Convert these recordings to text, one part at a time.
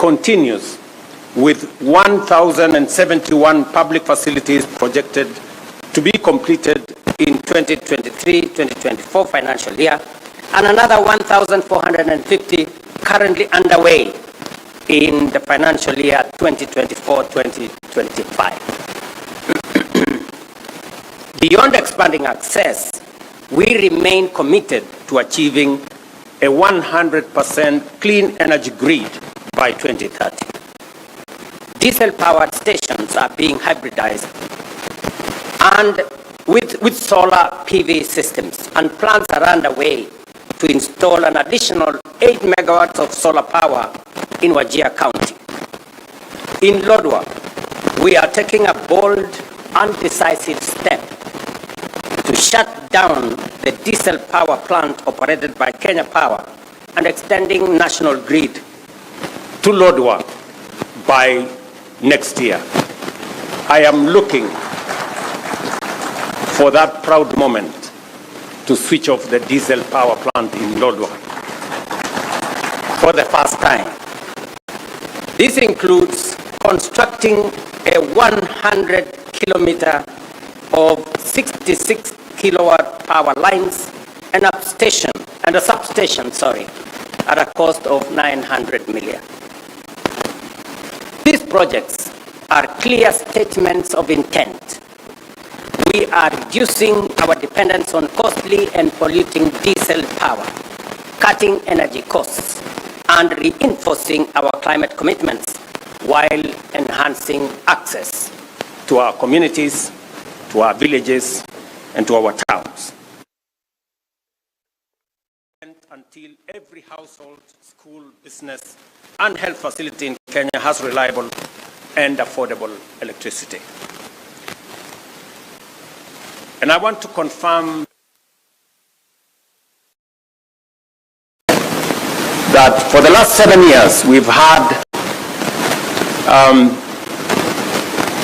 continues with 1,071 public facilities projected to be completed in 2023-2024 financial year, and another 1,450 currently underway in the financial year 2024-2025. Beyond expanding access, we remain committed to achieving a 100% clean energy grid by 2030. Diesel-powered stations are being hybridized and with solar PV systems, and plans are underway to install an additional 8 megawatts of solar power in Wajir County. In Lodwar, we are taking a bold and decisive step to shut down the diesel power plant operated by Kenya Power and extending national grid to Lodwar by next year. I am looking for that proud moment to switch off the diesel power plant in Lodwar for the first time. This includes constructing a 100-kilometer of 66 kilowatt power lines and a substation, at a cost of 900 million. These projects are clear statements of intent. We are reducing our dependence on costly and polluting diesel power, cutting energy costs, and reinforcing our climate commitments while enhancing access to our communities, to our villages, and to our towns. Until every household, school, business, and health facility in Kenya has reliable and affordable electricity. And I want to confirm that for the last 7 years, we've had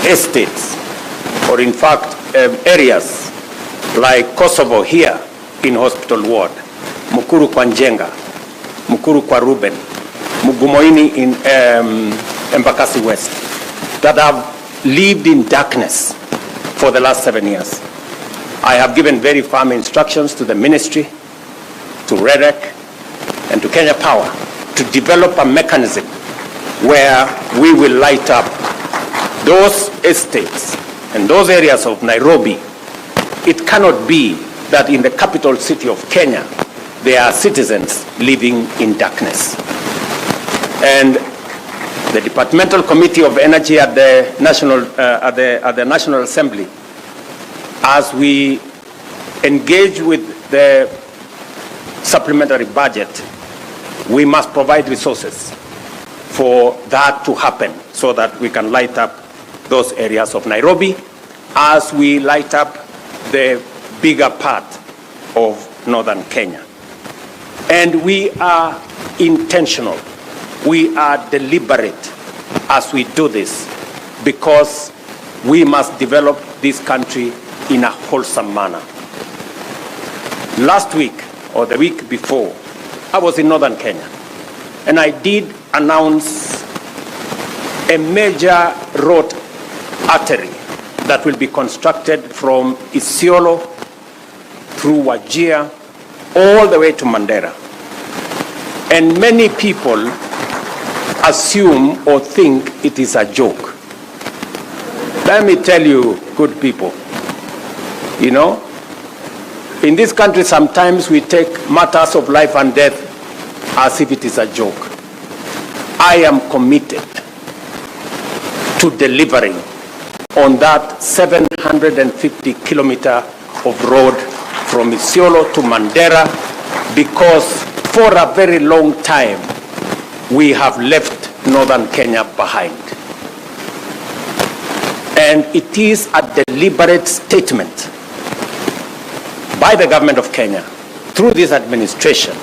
estates, or in fact, areas like Kosovo here in Hospital Ward, Mukuru kwa Njenga, Mukuru kwa Ruben, Mugumoini in Embakasi West, that have lived in darkness for the last 7 years. I have given very firm instructions to the ministry, to REREC, and to Kenya Power to develop a mechanism where we will light up those estates and those areas of Nairobi. It cannot be that in the capital city of Kenya, there are citizens living in darkness. And the Departmental Committee of Energy at the National Assembly, as we engage with the supplementary budget, we must provide resources for that to happen so that we can light up those areas of Nairobi as we light up the bigger part of northern Kenya. And we are intentional, we are deliberate as we do this, because we must develop this country in a wholesome manner. Last week, or the week before, I was in northern Kenya, and I did announce a major road artery that will be constructed from Isiolo through Wajir all the way to Mandera. And many people assume or think it is a joke. Let me tell you, good people, you know, in this country sometimes we take matters of life and death as if it is a joke. I am committed to delivering on that 750 kilometer of road from Isiolo to Mandera, because for a very long time we have left northern Kenya behind. And it is a deliberate statement by the government of Kenya through this administration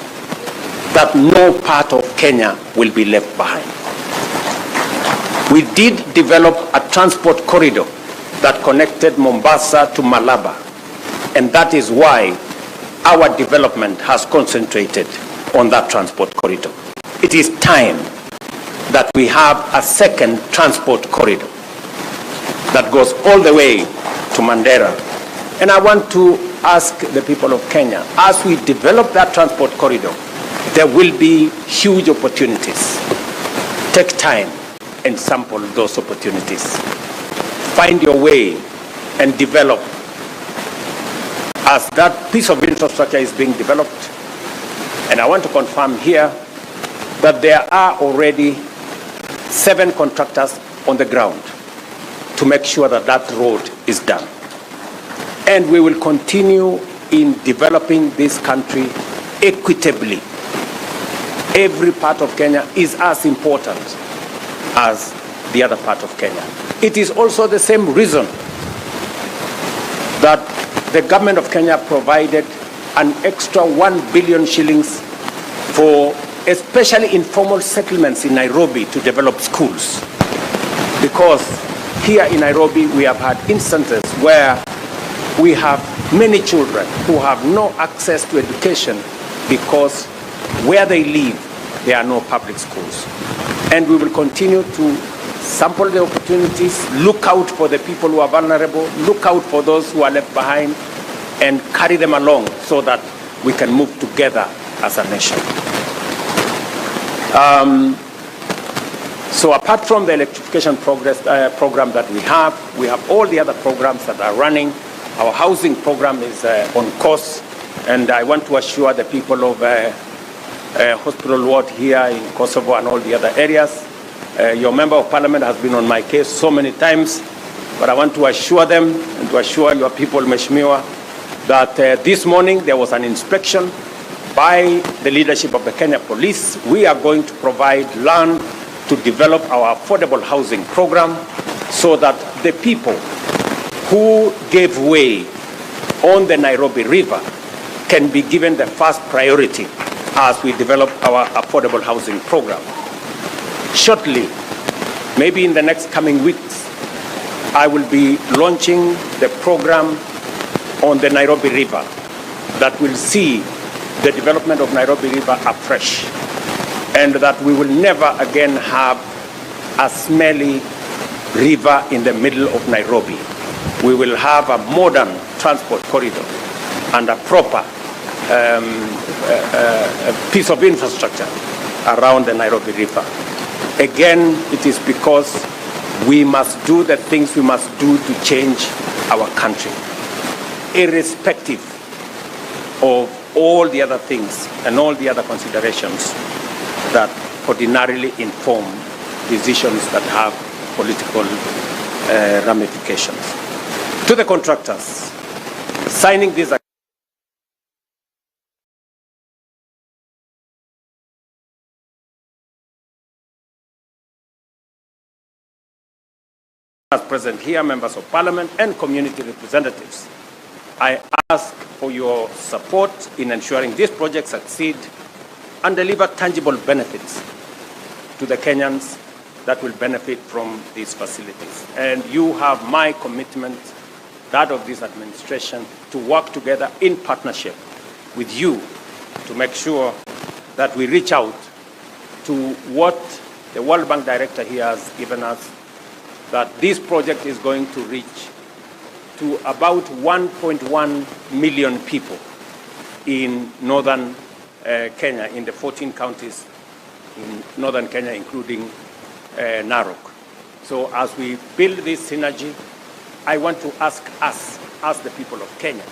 that no part of Kenya will be left behind. We did develop a transport corridor that connected Mombasa to Malaba, and that is why our development has concentrated on that transport corridor. It is time that we have a second transport corridor that goes all the way to Mandera. And I want to ask the people of Kenya, as we develop that transport corridor, there will be huge opportunities. Take time and sample those opportunities. Find your way and develop. As that piece of infrastructure is being developed, and I want to confirm here that there are already 7 contractors on the ground to make sure that that road is done. And we will continue in developing this country equitably. Every part of Kenya is as important as the other part of Kenya. It is also the same reason that the government of Kenya provided an extra 1 billion shillings for especially informal settlements in Nairobi to develop schools. Because here in Nairobi we have had instances where we have many children who have no access to education because where they live there are no public schools. And we will continue to sample the opportunities, look out for the people who are vulnerable, look out for those who are left behind, and carry them along so that we can move together as a nation. So apart from the electrification program that we have all the other programs that are running. Our housing program is on course, and I want to assure the people of Hospital Ward here in Kosovo and all the other areas. Your member of parliament has been on my case so many times, but I want to assure them and to assure your people, Mheshimiwa, that this morning there was an inspection by the leadership of the Kenya Police. We are going to provide land to develop our affordable housing program so that the people who gave way on the Nairobi River can be given the first priority as we develop our affordable housing program. Shortly, maybe in the next coming weeks, I will be launching the program on the Nairobi River that will see the development of Nairobi River afresh, and that we will never again have a smelly river in the middle of Nairobi. We will have a modern transport corridor and a proper piece of infrastructure around the Nairobi River. Again, it is because we must do the things we must do to change our country, irrespective of all the other things and all the other considerations that ordinarily inform decisions that have political ramifications. To the contractors, signing these as present here, members of parliament and community representatives, I ask for your support in ensuring this project succeed and deliver tangible benefits to the Kenyans that will benefit from these facilities. And you have my commitment, that of this administration, to work together in partnership with you to make sure that we reach out to what the World Bank director here has given us, that this project is going to reach to about 1.1 million people in northern Kenya, in the 14 counties in northern Kenya, including Narok. So as we build this synergy, I want to ask us, as the people of Kenya,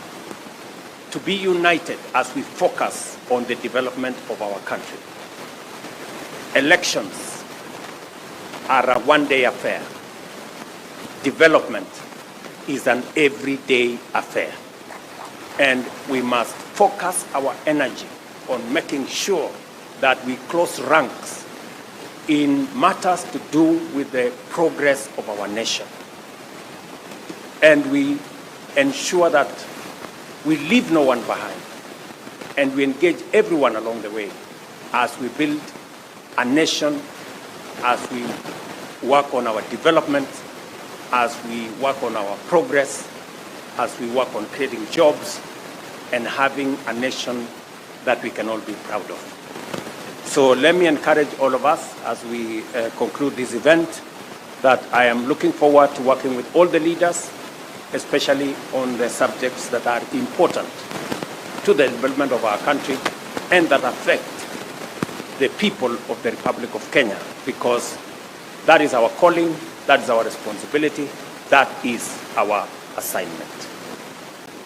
to be united as we focus on the development of our country. Elections are a one-day affair. Development is an everyday affair. And we must focus our energy on making sure that we close ranks in matters to do with the progress of our nation. And we ensure that we leave no one behind, and we engage everyone along the way as we build a nation, as we work on our development, as we work on our progress, as we work on creating jobs and having a nation that we can all be proud of. So let me encourage all of us as we conclude this event that I am looking forward to working with all the leaders, especially on the subjects that are important to the development of our country and that affect the people of the Republic of Kenya, because that is our calling, that is our responsibility, that is our assignment.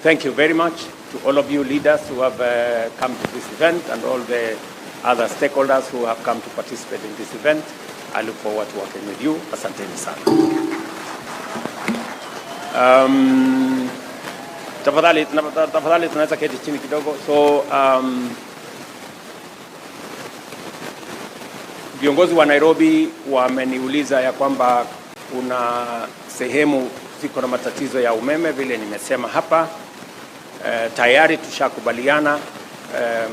Thank you very much to all of you leaders who have come to this event and all the other stakeholders who have come to participate in this event. I look forward to working with you. Asanteni sana. Tafadhali tunaweza keti chini kidogo. So viongozi wa Nairobi wameniuliza ya kwamba kuna sehemu ziko na matatizo ya umeme, vile nimesema hapa. Tayari tushakubaliana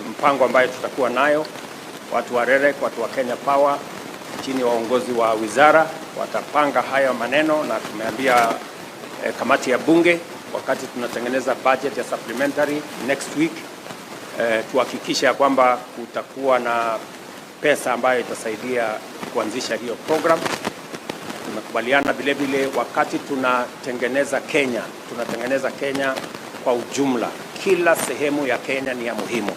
mpango ambayo tutakuwa nayo. Watu wa REREC, watu wa Kenya Power chini ya uongozi wa wizara watapanga haya maneno, na tumeambia kamati ya bunge wakati tunatengeneza budget ya supplementary next week tuhakikishe ya kwamba kutakuwa na pesa ambayo itasaidia kuanzisha hiyo program. Tumekubaliana vile vile wakati tunatengeneza Kenya kwa ujumla. Kila sehemu ya Kenya ni ya muhimu.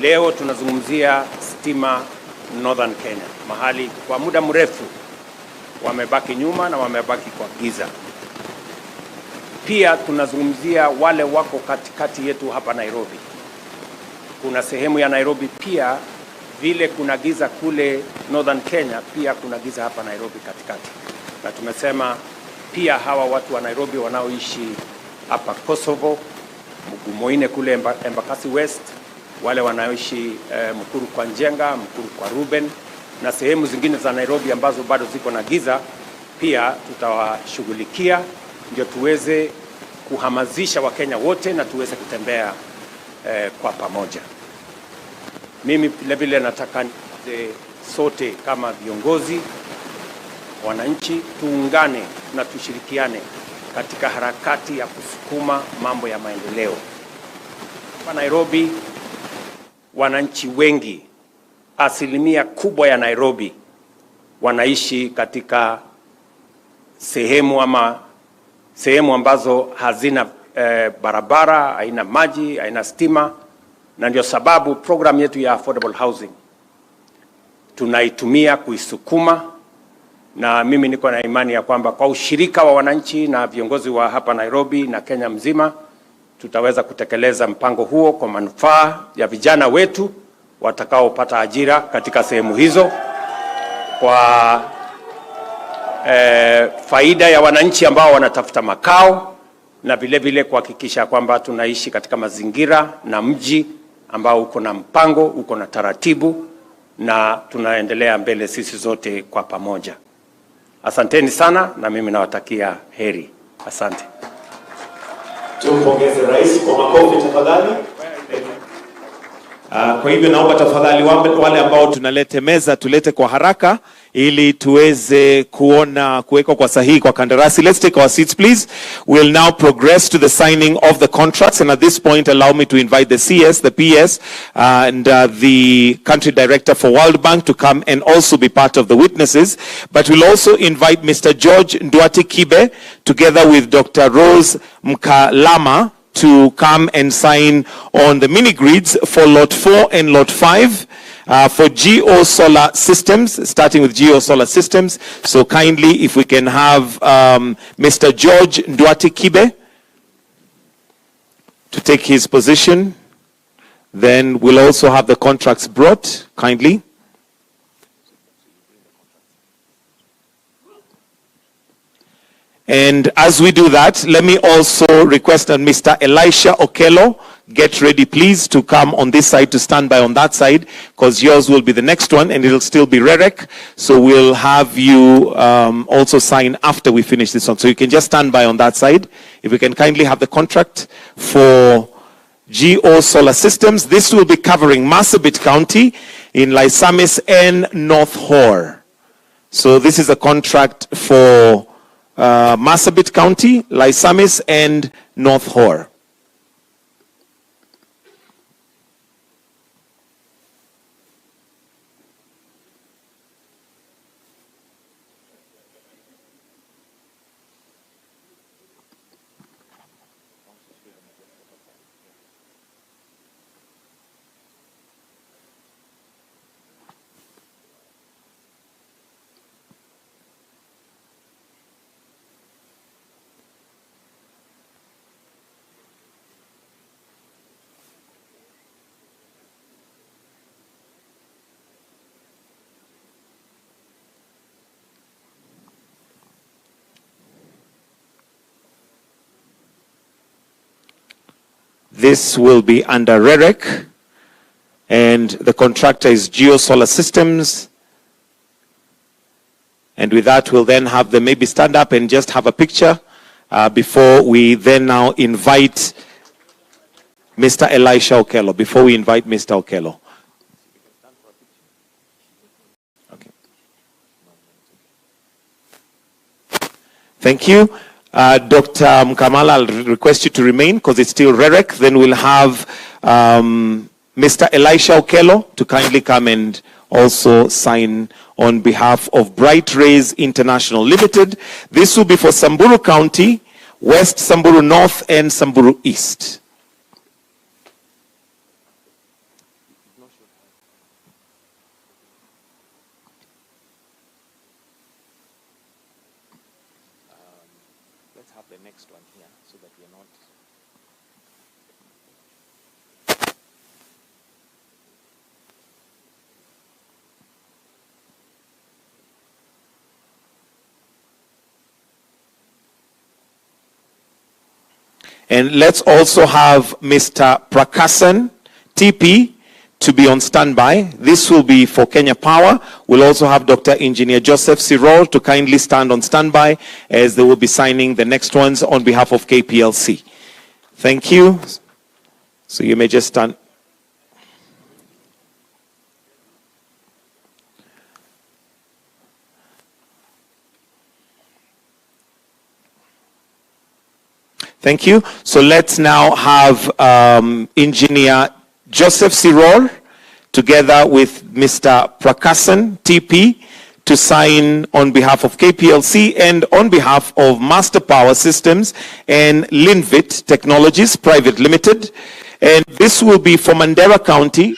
Leo tunazungumzia stima Northern Kenya, mahali kwa muda mrefu wamebaki nyuma na wamebaki kwa giza. Pia tunazungumzia wale wako katikati yetu hapa Nairobi. Kuna sehemu ya Nairobi pia vile kuna giza kule Northern Kenya, pia kuna giza hapa Nairobi katikati. Na tumesema pia hawa watu wa Nairobi wanaoishi hapa Kosovo, Mugumoine kule Embakasi West, wale wanaoishi Mukuru kwa Njenga, Mukuru kwa Ruben na sehemu zingine za Nairobi ambazo bado ziko na giza, pia tutawashughulikia ndio tuweze kuhamasisha Wakenya wote na tuweze kutembea kwa pamoja. Mimi vile nataka sote kama viongozi, wananchi, tuungane na tushirikiane katika harakati ya kusukuma mambo ya maendeleo. Kwa Nairobi, wananchi wengi, asilimia kubwa ya Nairobi wanaishi katika sehemu ambazo hazina barabara, haina maji, haina stima, na ndio sababu program yetu ya affordable housing tunaitumia kuisukuma, na mimi niko na imani ya kwamba kwa ushirika wa wananchi na viongozi wa hapa Nairobi na Kenya mzima tutaweza kutekeleza mpango huo kwa manufaa ya vijana wetu watakaopata ajira katika sehemu hizo, kwa faida ya wananchi ambao wanatafuta makao, na vile vile kuhakikisha kwamba tunaishi katika mazingira na mji ambao uko na mpango, uko na taratibu, na tunaendelea mbele sisi zote kwa pamoja. Asanteni sana na mimi nawatakia heri. Asante. Tumpongeze rais kwa makofi tafadhali. Kwa hivyo naomba tafadhali wale ambao tunalete meza tulete kwa haraka ili tuweze kuwekwa kwa sahihi kwa kandarasi. Let's take our seats please. We'll now progress to the signing of the contracts, and at this point allow me to invite the CS, the PS and the country director for World Bank to come and also be part of the witnesses. But we'll also invite Mr. George Nduati Kibe together with Dr. Rose Mkalama to come and sign on the mini grids for Lot 4 and Lot 5 for Geo Solar Systems, starting with Geo Solar Systems. So kindly, if we can have Mr. George Nduati Kibe to take his position, then we'll also have the contracts brought, kindly. And as we do that, let me also request that Mr. Elisha Okello get ready, please, to come on this side to stand by on that side, because yours will be the next one and it'll still be REREC. So we'll have you also sign after we finish this one. So you can just stand by on that side. If we can kindly have the contract for Geo Solar Systems. This will be covering Marsabit County in Laisamis and North Hor. So this is a contract for Marsabit County, Laisamis and North Hor. This will be under REREC, and the contractor is Geo Solar Systems. And with that, we'll then have them maybe stand up and just have a picture before we then now invite Mr. Elisha Okello. Before we invite Mr. Okello. Okay. Thank you. Dr. Mkamala, I'll request you to remain because it's still REREC. Then we'll have Mr. Elisha Okello to kindly come and also sign on behalf of Bright Rays International Limited. This will be for Samburu County, West Samburu North, and Samburu East. Let's have the next one here so that we're not... And let's also have Mr. Prakasan, TP, to be on standby. This will be for Kenya Power. We'll also have Dr. Engineer Joseph Sirol to kindly stand on standby as they will be signing the next ones on behalf of KPLC. Thank you. So you may just stand. Thank you. So let's now have Engineer Joseph Sirol together with Mr. Prakasan, TP, to sign on behalf of KPLC and on behalf of Master Power Systems and Linvit Technologies Private Limited. And this will be for Mandera County.